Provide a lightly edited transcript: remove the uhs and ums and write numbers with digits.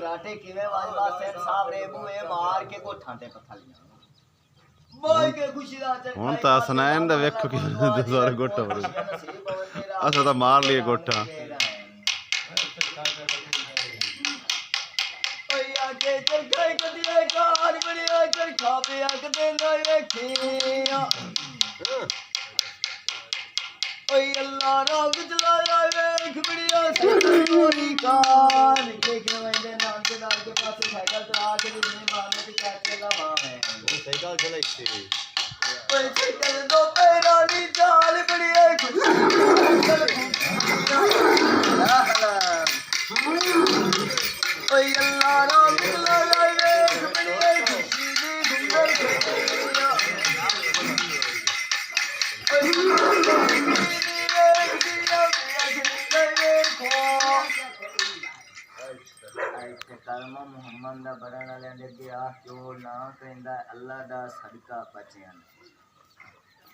राटे किवें वाजवा सेठ साहब रे बूए मार के गोठां ते पत्थर लिया ਹੁਣ ਤਾਂ ਸੁਨੈਣ ਦਾ ਵੇਖੋ ਕਿ ਦੁਬਾਰਾ ਗੋਟਾ ਵਰ ਅਸਾਂ ਤਾਂ ਮਾਰ ਲਈਏ ਗੋਟਾ के चरखा कदिए कार बड़िया चरखा पे अगदे ना वेखिया ओए अल्लाह रंग चलाया वेख बड़िया साइकिल कार के वंदे नाम के नाल के पास साइकिल चला के ने मारने के कहते ला मां है वो साइकिल चलाई थी ओए साइकिल दो पैरानी चाल बड़िया ओए अल्लाह रंग चलाया वेख बड़िया खुशी दी सुंदर खेलिया कलमा मुहम्मद दा बड़न वाले दे आख जोड़ ना पैंदा अल्लाह दा सदका बचियां